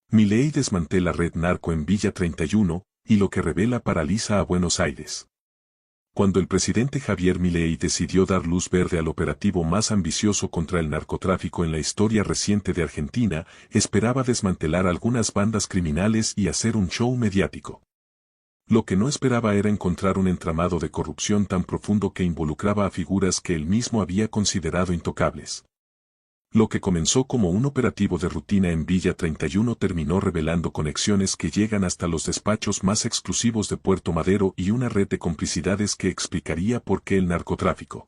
Milei desmantela red narco en Villa 31, y lo que revela paraliza a Buenos Aires. Cuando el presidente Javier Milei decidió dar luz verde al operativo más ambicioso contra el narcotráfico en la historia reciente de Argentina, esperaba desmantelar algunas bandas criminales y hacer un show mediático. Lo que no esperaba era encontrar un entramado de corrupción tan profundo que involucraba a figuras que él mismo había considerado intocables. Lo que comenzó como un operativo de rutina en Villa 31 terminó revelando conexiones que llegan hasta los despachos más exclusivos de Puerto Madero y una red de complicidades que explicaría por qué el narcotráfico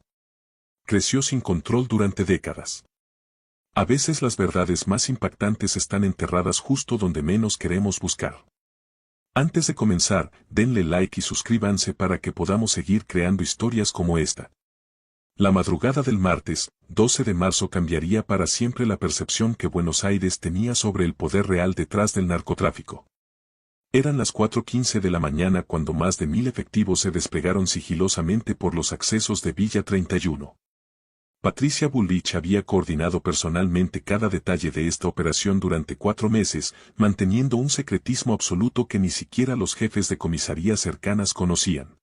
creció sin control durante décadas. A veces las verdades más impactantes están enterradas justo donde menos queremos buscar. Antes de comenzar, denle like y suscríbanse para que podamos seguir creando historias como esta. La madrugada del martes, 12 de marzo cambiaría para siempre la percepción que Buenos Aires tenía sobre el poder real detrás del narcotráfico. Eran las 4:15 de la mañana cuando más de 1000 efectivos se desplegaron sigilosamente por los accesos de Villa 31. Patricia Bullrich había coordinado personalmente cada detalle de esta operación durante 4 meses, manteniendo un secretismo absoluto que ni siquiera los jefes de comisaría cercanas conocían.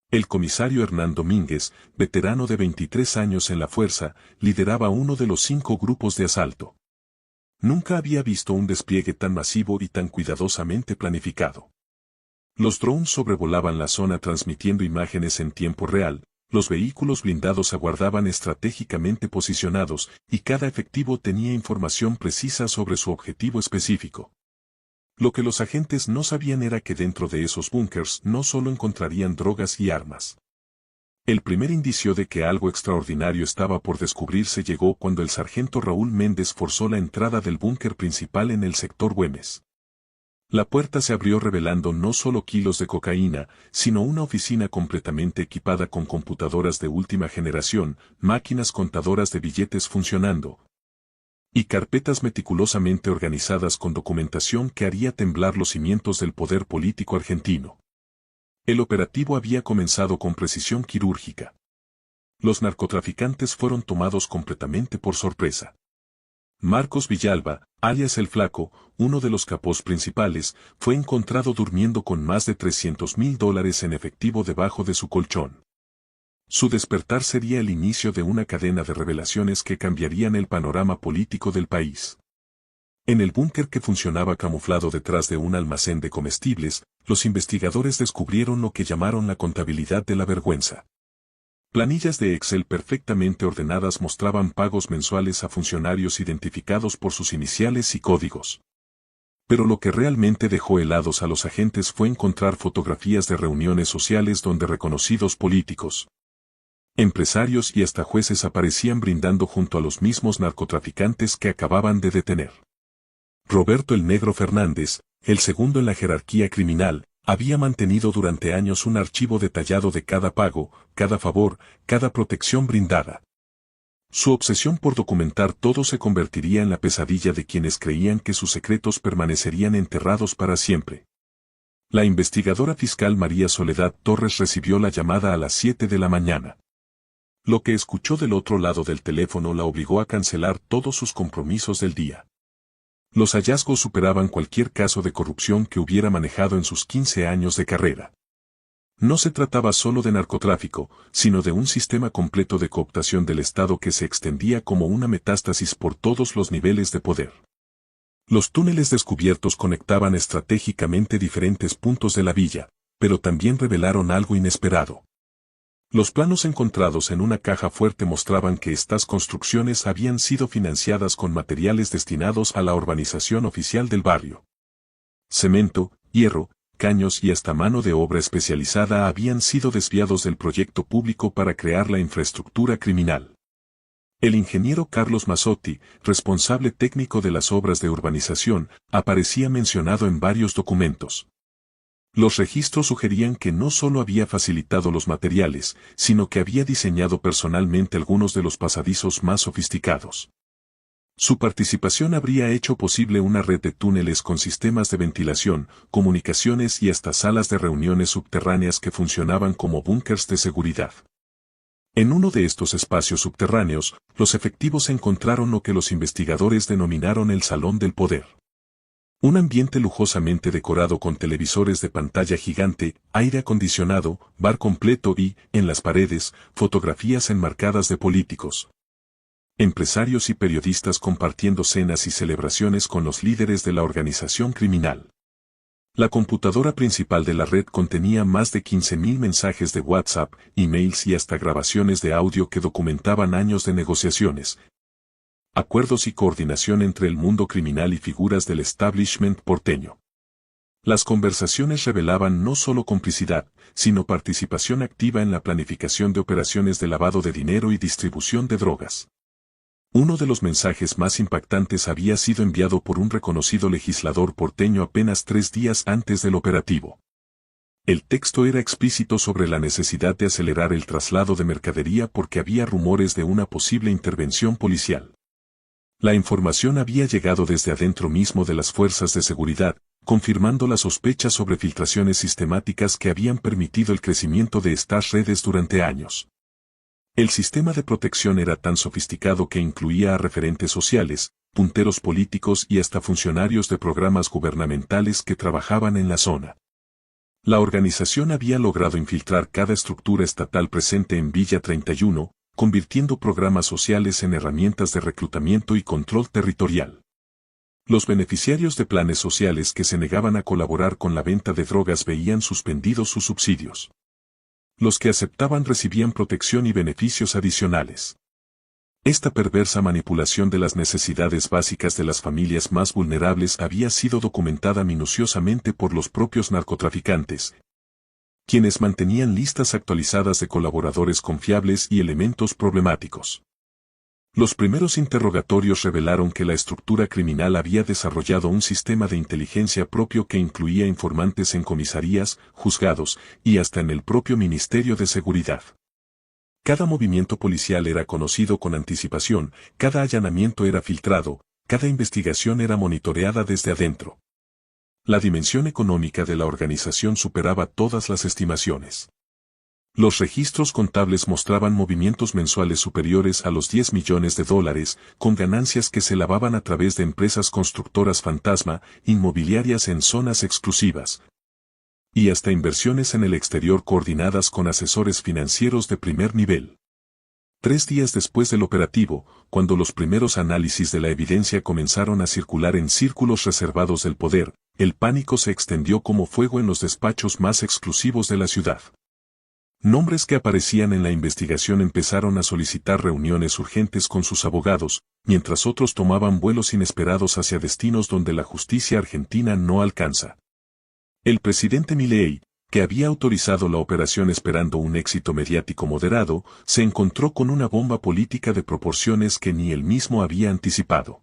El comisario Hernán Domínguez, veterano de 23 años en la fuerza, lideraba uno de los 5 grupos de asalto. Nunca había visto un despliegue tan masivo y tan cuidadosamente planificado. Los drones sobrevolaban la zona transmitiendo imágenes en tiempo real, los vehículos blindados aguardaban estratégicamente posicionados, y cada efectivo tenía información precisa sobre su objetivo específico. Lo que los agentes no sabían era que dentro de esos búnkers no solo encontrarían drogas y armas. El primer indicio de que algo extraordinario estaba por descubrirse llegó cuando el sargento Raúl Méndez forzó la entrada del búnker principal en el sector Güemes. La puerta se abrió revelando no solo kilos de cocaína, sino una oficina completamente equipada con computadoras de última generación, máquinas contadoras de billetes funcionando, y carpetas meticulosamente organizadas con documentación que haría temblar los cimientos del poder político argentino. El operativo había comenzado con precisión quirúrgica. Los narcotraficantes fueron tomados completamente por sorpresa. Marcos Villalba, alias El Flaco, uno de los capos principales, fue encontrado durmiendo con más de $300.000 en efectivo debajo de su colchón. Su despertar sería el inicio de una cadena de revelaciones que cambiarían el panorama político del país. En el búnker que funcionaba camuflado detrás de un almacén de comestibles, los investigadores descubrieron lo que llamaron la contabilidad de la vergüenza. Planillas de Excel perfectamente ordenadas mostraban pagos mensuales a funcionarios identificados por sus iniciales y códigos. Pero lo que realmente dejó helados a los agentes fue encontrar fotografías de reuniones sociales donde reconocidos políticos, empresarios y hasta jueces aparecían brindando junto a los mismos narcotraficantes que acababan de detener. Roberto el Negro Fernández, el segundo en la jerarquía criminal, había mantenido durante años un archivo detallado de cada pago, cada favor, cada protección brindada. Su obsesión por documentar todo se convertiría en la pesadilla de quienes creían que sus secretos permanecerían enterrados para siempre. La investigadora fiscal María Soledad Torres recibió la llamada a las 7 de la mañana. Lo que escuchó del otro lado del teléfono la obligó a cancelar todos sus compromisos del día. Los hallazgos superaban cualquier caso de corrupción que hubiera manejado en sus 15 años de carrera. No se trataba solo de narcotráfico, sino de un sistema completo de cooptación del Estado que se extendía como una metástasis por todos los niveles de poder. Los túneles descubiertos conectaban estratégicamente diferentes puntos de la villa, pero también revelaron algo inesperado. Los planos encontrados en una caja fuerte mostraban que estas construcciones habían sido financiadas con materiales destinados a la urbanización oficial del barrio. Cemento, hierro, caños y hasta mano de obra especializada habían sido desviados del proyecto público para crear la infraestructura criminal. El ingeniero Carlos Mazzotti, responsable técnico de las obras de urbanización, aparecía mencionado en varios documentos. Los registros sugerían que no solo había facilitado los materiales, sino que había diseñado personalmente algunos de los pasadizos más sofisticados. Su participación habría hecho posible una red de túneles con sistemas de ventilación, comunicaciones y hasta salas de reuniones subterráneas que funcionaban como búnkers de seguridad. En uno de estos espacios subterráneos, los efectivos encontraron lo que los investigadores denominaron el Salón del Poder. Un ambiente lujosamente decorado con televisores de pantalla gigante, aire acondicionado, bar completo y, en las paredes, fotografías enmarcadas de políticos, empresarios y periodistas compartiendo cenas y celebraciones con los líderes de la organización criminal. La computadora principal de la red contenía más de 15.000 mensajes de WhatsApp, emails y hasta grabaciones de audio que documentaban años de negociaciones, acuerdos y coordinación entre el mundo criminal y figuras del establishment porteño. Las conversaciones revelaban no solo complicidad, sino participación activa en la planificación de operaciones de lavado de dinero y distribución de drogas. Uno de los mensajes más impactantes había sido enviado por un reconocido legislador porteño apenas 3 días antes del operativo. El texto era explícito sobre la necesidad de acelerar el traslado de mercadería porque había rumores de una posible intervención policial. La información había llegado desde adentro mismo de las fuerzas de seguridad, confirmando las sospechas sobre filtraciones sistemáticas que habían permitido el crecimiento de estas redes durante años. El sistema de protección era tan sofisticado que incluía a referentes sociales, punteros políticos y hasta funcionarios de programas gubernamentales que trabajaban en la zona. La organización había logrado infiltrar cada estructura estatal presente en Villa 31, convirtiendo programas sociales en herramientas de reclutamiento y control territorial. Los beneficiarios de planes sociales que se negaban a colaborar con la venta de drogas veían suspendidos sus subsidios. Los que aceptaban recibían protección y beneficios adicionales. Esta perversa manipulación de las necesidades básicas de las familias más vulnerables había sido documentada minuciosamente por los propios narcotraficantes, quienes mantenían listas actualizadas de colaboradores confiables y elementos problemáticos. Los primeros interrogatorios revelaron que la estructura criminal había desarrollado un sistema de inteligencia propio que incluía informantes en comisarías, juzgados y hasta en el propio Ministerio de Seguridad. Cada movimiento policial era conocido con anticipación, cada allanamiento era filtrado, cada investigación era monitoreada desde adentro. La dimensión económica de la organización superaba todas las estimaciones. Los registros contables mostraban movimientos mensuales superiores a los $10 millones, con ganancias que se lavaban a través de empresas constructoras fantasma, inmobiliarias en zonas exclusivas, y hasta inversiones en el exterior coordinadas con asesores financieros de primer nivel. 3 días después del operativo, cuando los primeros análisis de la evidencia comenzaron a circular en círculos reservados del poder, el pánico se extendió como fuego en los despachos más exclusivos de la ciudad. Nombres que aparecían en la investigación empezaron a solicitar reuniones urgentes con sus abogados, mientras otros tomaban vuelos inesperados hacia destinos donde la justicia argentina no alcanza. El presidente Milei, que había autorizado la operación esperando un éxito mediático moderado, se encontró con una bomba política de proporciones que ni él mismo había anticipado.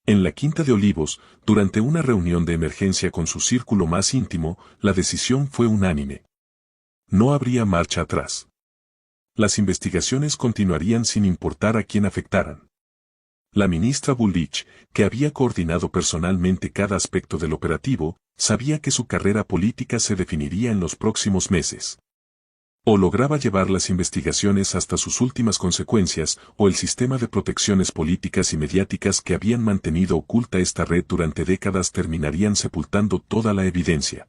En la Quinta de Olivos, durante una reunión de emergencia con su círculo más íntimo, la decisión fue unánime. No habría marcha atrás. Las investigaciones continuarían sin importar a quién afectaran. La ministra Bullrich, que había coordinado personalmente cada aspecto del operativo, sabía que su carrera política se definiría en los próximos meses. O lograba llevar las investigaciones hasta sus últimas consecuencias, o el sistema de protecciones políticas y mediáticas que habían mantenido oculta esta red durante décadas terminarían sepultando toda la evidencia.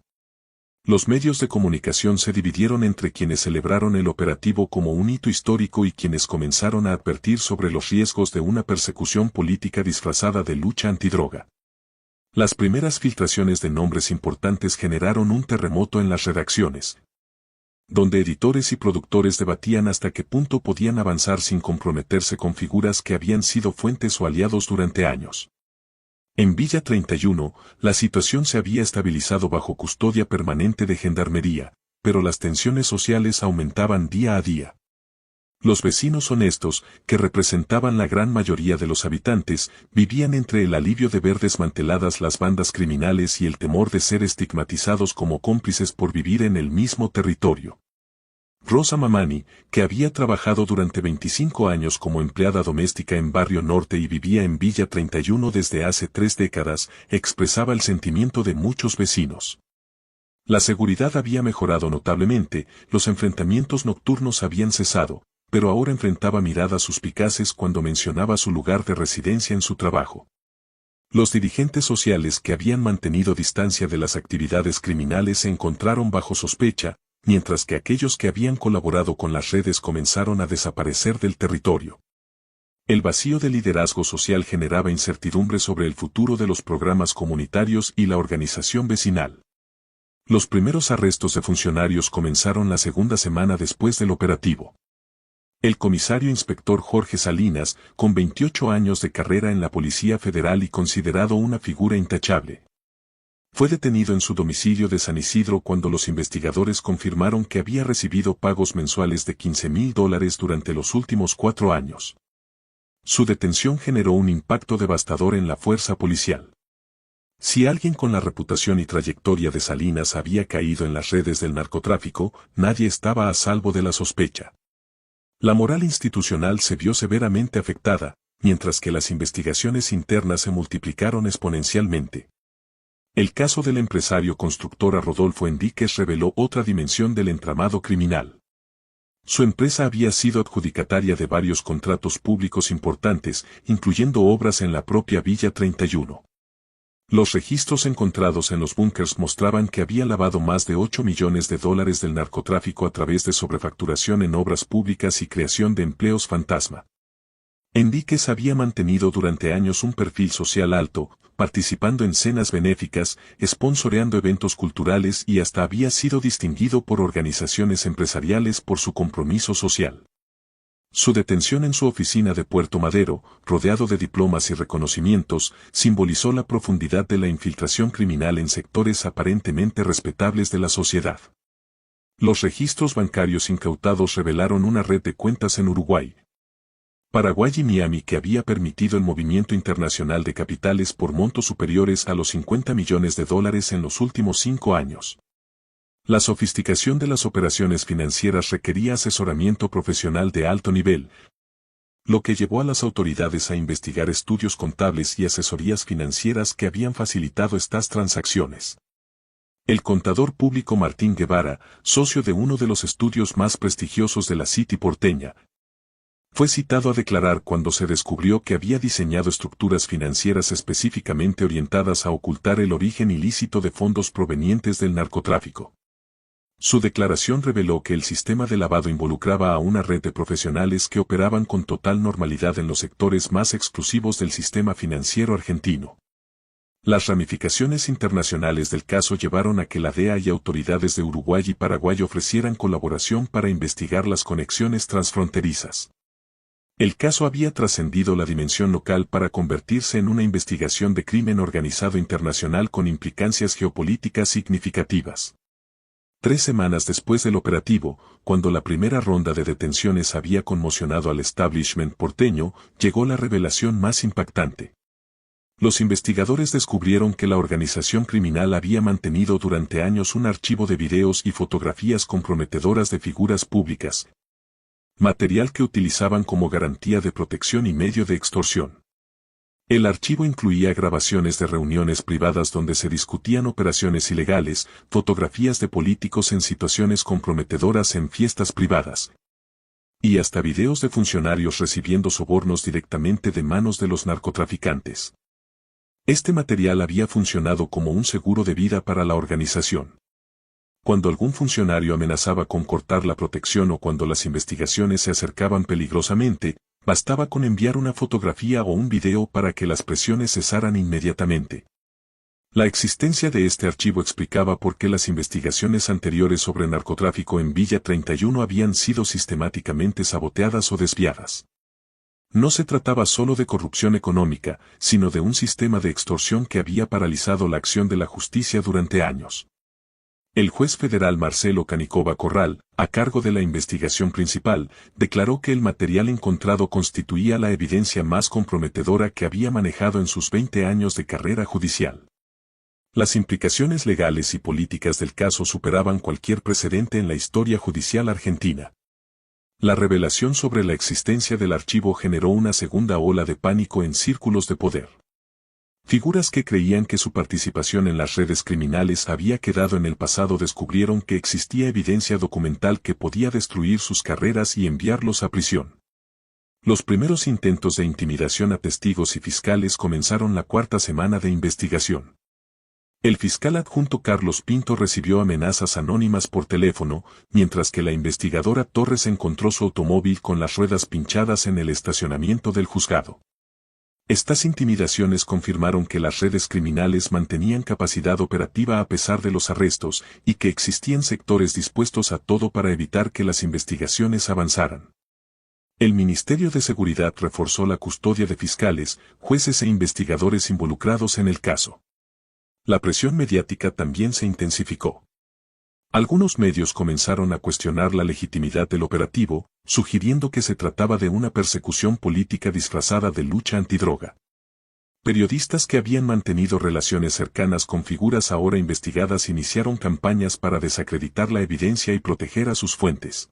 Los medios de comunicación se dividieron entre quienes celebraron el operativo como un hito histórico y quienes comenzaron a advertir sobre los riesgos de una persecución política disfrazada de lucha antidroga. Las primeras filtraciones de nombres importantes generaron un terremoto en las redacciones, donde editores y productores debatían hasta qué punto podían avanzar sin comprometerse con figuras que habían sido fuentes o aliados durante años. En Villa 31, la situación se había estabilizado bajo custodia permanente de gendarmería, pero las tensiones sociales aumentaban día a día. Los vecinos honestos, que representaban la gran mayoría de los habitantes, vivían entre el alivio de ver desmanteladas las bandas criminales y el temor de ser estigmatizados como cómplices por vivir en el mismo territorio. Rosa Mamani, que había trabajado durante 25 años como empleada doméstica en Barrio Norte y vivía en Villa 31 desde hace 3 décadas, expresaba el sentimiento de muchos vecinos. La seguridad había mejorado notablemente, los enfrentamientos nocturnos habían cesado, pero ahora enfrentaba miradas suspicaces cuando mencionaba su lugar de residencia en su trabajo. Los dirigentes sociales que habían mantenido distancia de las actividades criminales se encontraron bajo sospecha, mientras que aquellos que habían colaborado con las redes comenzaron a desaparecer del territorio. El vacío de liderazgo social generaba incertidumbre sobre el futuro de los programas comunitarios y la organización vecinal. Los primeros arrestos de funcionarios comenzaron la segunda semana después del operativo. El comisario inspector Jorge Salinas, con 28 años de carrera en la Policía Federal y considerado una figura intachable, fue detenido en su domicilio de San Isidro cuando los investigadores confirmaron que había recibido pagos mensuales de $15,000 durante los últimos 4 años. Su detención generó un impacto devastador en la fuerza policial. Si alguien con la reputación y trayectoria de Salinas había caído en las redes del narcotráfico, nadie estaba a salvo de la sospecha. La moral institucional se vio severamente afectada, mientras que las investigaciones internas se multiplicaron exponencialmente. El caso del empresario constructora Rodolfo Enríquez reveló otra dimensión del entramado criminal. Su empresa había sido adjudicataria de varios contratos públicos importantes, incluyendo obras en la propia Villa 31. Los registros encontrados en los búnkers mostraban que había lavado más de $8 millones del narcotráfico a través de sobrefacturación en obras públicas y creación de empleos fantasma. Enríquez había mantenido durante años un perfil social alto, participando en cenas benéficas, sponsoreando eventos culturales y hasta había sido distinguido por organizaciones empresariales por su compromiso social. Su detención en su oficina de Puerto Madero, rodeado de diplomas y reconocimientos, simbolizó la profundidad de la infiltración criminal en sectores aparentemente respetables de la sociedad. Los registros bancarios incautados revelaron una red de cuentas en Uruguay, Paraguay y Miami que había permitido el movimiento internacional de capitales por montos superiores a los $50 millones en los últimos 5 años. La sofisticación de las operaciones financieras requería asesoramiento profesional de alto nivel, lo que llevó a las autoridades a investigar estudios contables y asesorías financieras que habían facilitado estas transacciones. El contador público Martín Guevara, socio de uno de los estudios más prestigiosos de la City porteña, fue citado a declarar cuando se descubrió que había diseñado estructuras financieras específicamente orientadas a ocultar el origen ilícito de fondos provenientes del narcotráfico. Su declaración reveló que el sistema de lavado involucraba a una red de profesionales que operaban con total normalidad en los sectores más exclusivos del sistema financiero argentino. Las ramificaciones internacionales del caso llevaron a que la DEA y autoridades de Uruguay y Paraguay ofrecieran colaboración para investigar las conexiones transfronterizas. El caso había trascendido la dimensión local para convertirse en una investigación de crimen organizado internacional con implicancias geopolíticas significativas. 3 semanas después del operativo, cuando la primera ronda de detenciones había conmocionado al establishment porteño, llegó la revelación más impactante. Los investigadores descubrieron que la organización criminal había mantenido durante años un archivo de videos y fotografías comprometedoras de figuras públicas, material que utilizaban como garantía de protección y medio de extorsión. El archivo incluía grabaciones de reuniones privadas donde se discutían operaciones ilegales, fotografías de políticos en situaciones comprometedoras en fiestas privadas, y hasta videos de funcionarios recibiendo sobornos directamente de manos de los narcotraficantes. Este material había funcionado como un seguro de vida para la organización. Cuando algún funcionario amenazaba con cortar la protección o cuando las investigaciones se acercaban peligrosamente, bastaba con enviar una fotografía o un video para que las presiones cesaran inmediatamente. La existencia de este archivo explicaba por qué las investigaciones anteriores sobre narcotráfico en Villa 31 habían sido sistemáticamente saboteadas o desviadas. No se trataba solo de corrupción económica, sino de un sistema de extorsión que había paralizado la acción de la justicia durante años. El juez federal Marcelo Canicova Corral, a cargo de la investigación principal, declaró que el material encontrado constituía la evidencia más comprometedora que había manejado en sus 20 años de carrera judicial. Las implicaciones legales y políticas del caso superaban cualquier precedente en la historia judicial argentina. La revelación sobre la existencia del archivo generó una segunda ola de pánico en círculos de poder. Figuras que creían que su participación en las redes criminales había quedado en el pasado descubrieron que existía evidencia documental que podía destruir sus carreras y enviarlos a prisión. Los primeros intentos de intimidación a testigos y fiscales comenzaron la cuarta semana de investigación. El fiscal adjunto Carlos Pinto recibió amenazas anónimas por teléfono, mientras que la investigadora Torres encontró su automóvil con las ruedas pinchadas en el estacionamiento del juzgado. Estas intimidaciones confirmaron que las redes criminales mantenían capacidad operativa a pesar de los arrestos y que existían sectores dispuestos a todo para evitar que las investigaciones avanzaran. El Ministerio de Seguridad reforzó la custodia de fiscales, jueces e investigadores involucrados en el caso. La presión mediática también se intensificó. Algunos medios comenzaron a cuestionar la legitimidad del operativo, sugiriendo que se trataba de una persecución política disfrazada de lucha antidroga. Periodistas que habían mantenido relaciones cercanas con figuras ahora investigadas iniciaron campañas para desacreditar la evidencia y proteger a sus fuentes.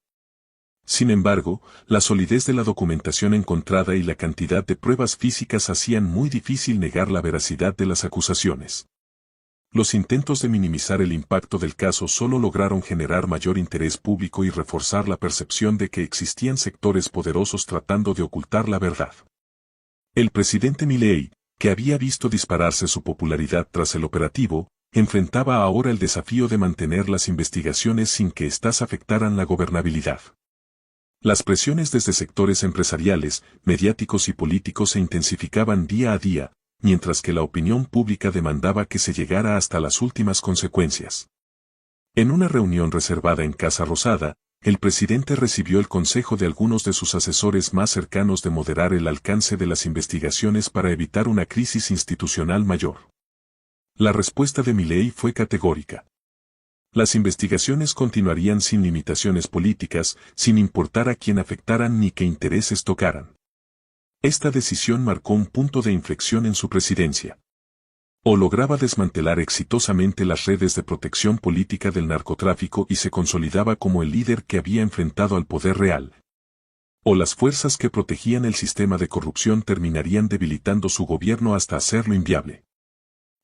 Sin embargo, la solidez de la documentación encontrada y la cantidad de pruebas físicas hacían muy difícil negar la veracidad de las acusaciones. Los intentos de minimizar el impacto del caso solo lograron generar mayor interés público y reforzar la percepción de que existían sectores poderosos tratando de ocultar la verdad. El presidente Milei, que había visto dispararse su popularidad tras el operativo, enfrentaba ahora el desafío de mantener las investigaciones sin que éstas afectaran la gobernabilidad. Las presiones desde sectores empresariales, mediáticos y políticos se intensificaban día a día, mientras que la opinión pública demandaba que se llegara hasta las últimas consecuencias. En una reunión reservada en Casa Rosada, el presidente recibió el consejo de algunos de sus asesores más cercanos de moderar el alcance de las investigaciones para evitar una crisis institucional mayor. La respuesta de Milei fue categórica. Las investigaciones continuarían sin limitaciones políticas, sin importar a quién afectaran ni qué intereses tocaran. Esta decisión marcó un punto de inflexión en su presidencia. O lograba desmantelar exitosamente las redes de protección política del narcotráfico y se consolidaba como el líder que había enfrentado al poder real. O las fuerzas que protegían el sistema de corrupción terminarían debilitando su gobierno hasta hacerlo inviable.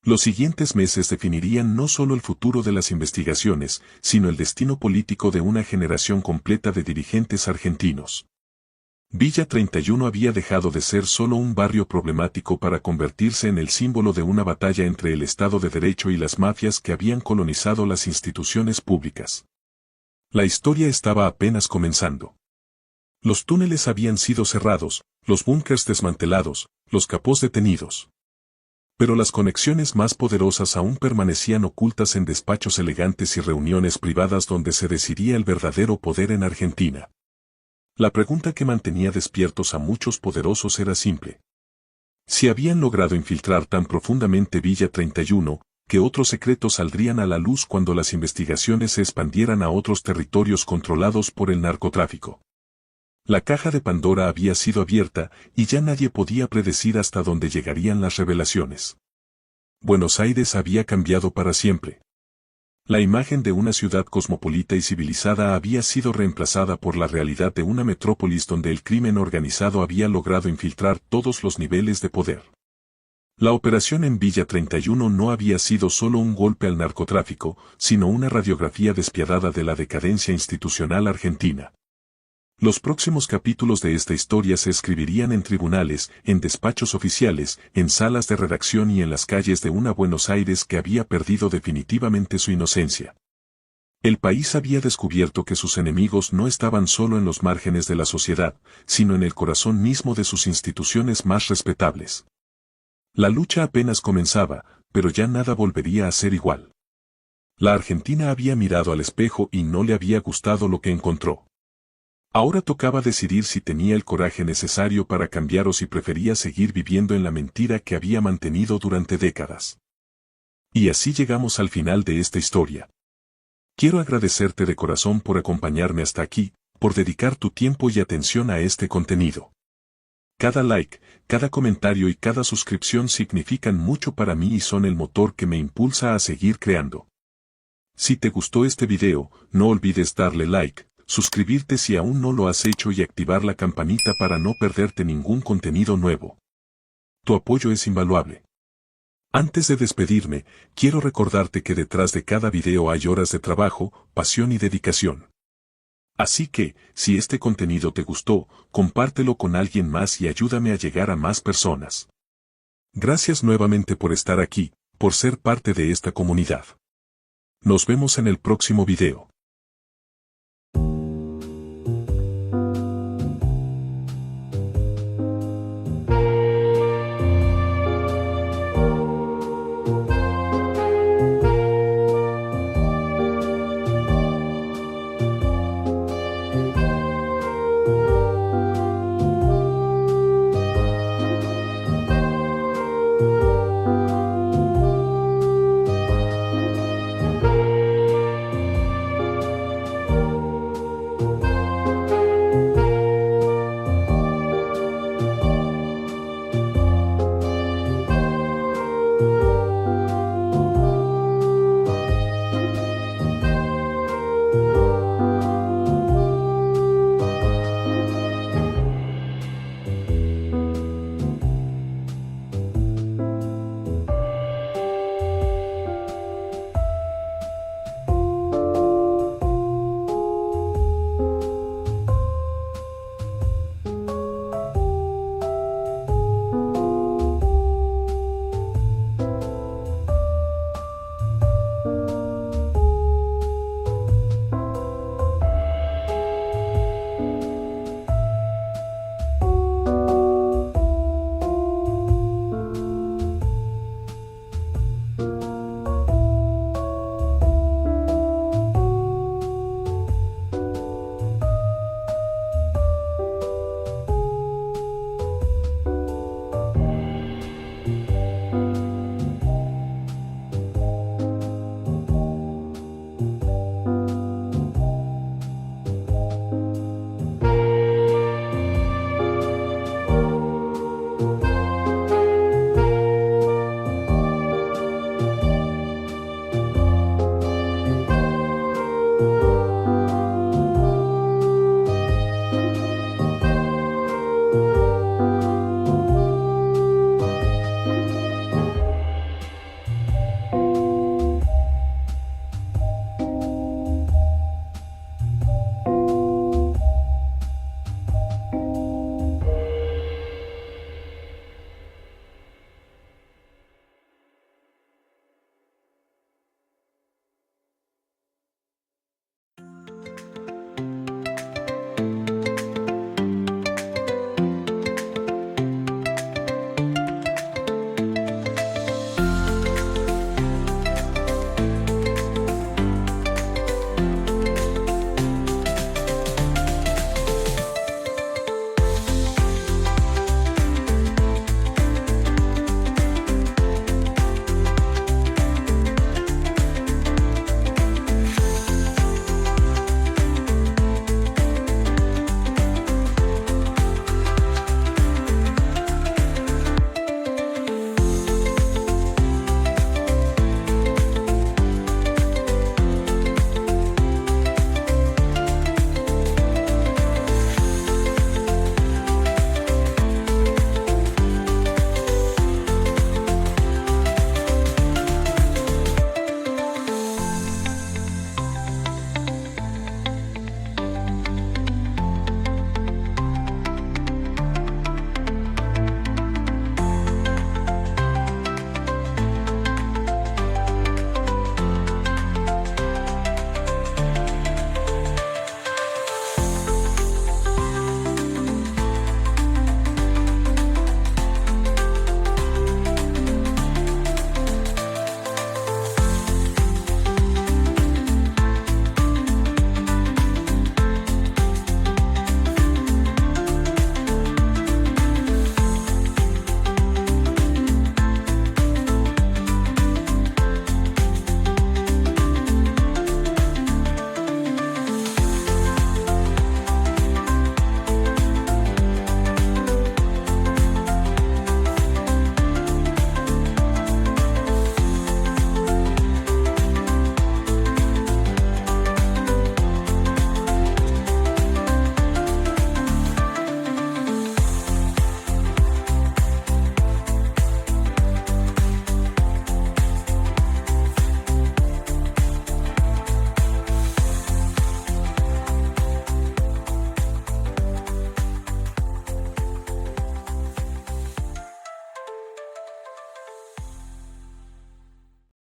Los siguientes meses definirían no solo el futuro de las investigaciones, sino el destino político de una generación completa de dirigentes argentinos. Villa 31 había dejado de ser solo un barrio problemático para convertirse en el símbolo de una batalla entre el Estado de Derecho y las mafias que habían colonizado las instituciones públicas. La historia estaba apenas comenzando. Los túneles habían sido cerrados, los búnkers desmantelados, los capós detenidos. Pero las conexiones más poderosas aún permanecían ocultas en despachos elegantes y reuniones privadas donde se decidía el verdadero poder en Argentina. La pregunta que mantenía despiertos a muchos poderosos era simple. Si habían logrado infiltrar tan profundamente Villa 31, ¿qué otros secretos saldrían a la luz cuando las investigaciones se expandieran a otros territorios controlados por el narcotráfico? La caja de Pandora había sido abierta y ya nadie podía predecir hasta dónde llegarían las revelaciones. Buenos Aires había cambiado para siempre. La imagen de una ciudad cosmopolita y civilizada había sido reemplazada por la realidad de una metrópolis donde el crimen organizado había logrado infiltrar todos los niveles de poder. La operación en Villa 31 no había sido solo un golpe al narcotráfico, sino una radiografía despiadada de la decadencia institucional argentina. Los próximos capítulos de esta historia se escribirían en tribunales, en despachos oficiales, en salas de redacción y en las calles de una Buenos Aires que había perdido definitivamente su inocencia. El país había descubierto que sus enemigos no estaban solo en los márgenes de la sociedad, sino en el corazón mismo de sus instituciones más respetables. La lucha apenas comenzaba, pero ya nada volvería a ser igual. La Argentina había mirado al espejo y no le había gustado lo que encontró. Ahora tocaba decidir si tenía el coraje necesario para cambiar o si prefería seguir viviendo en la mentira que había mantenido durante décadas. Y así llegamos al final de esta historia. Quiero agradecerte de corazón por acompañarme hasta aquí, por dedicar tu tiempo y atención a este contenido. Cada like, cada comentario y cada suscripción significan mucho para mí y son el motor que me impulsa a seguir creando. Si te gustó este video, no olvides darle like, suscribirte si aún no lo has hecho y activar la campanita para no perderte ningún contenido nuevo. Tu apoyo es invaluable. Antes de despedirme, quiero recordarte que detrás de cada video hay horas de trabajo, pasión y dedicación. Así que, si este contenido te gustó, compártelo con alguien más y ayúdame a llegar a más personas. Gracias nuevamente por estar aquí, por ser parte de esta comunidad. Nos vemos en el próximo video.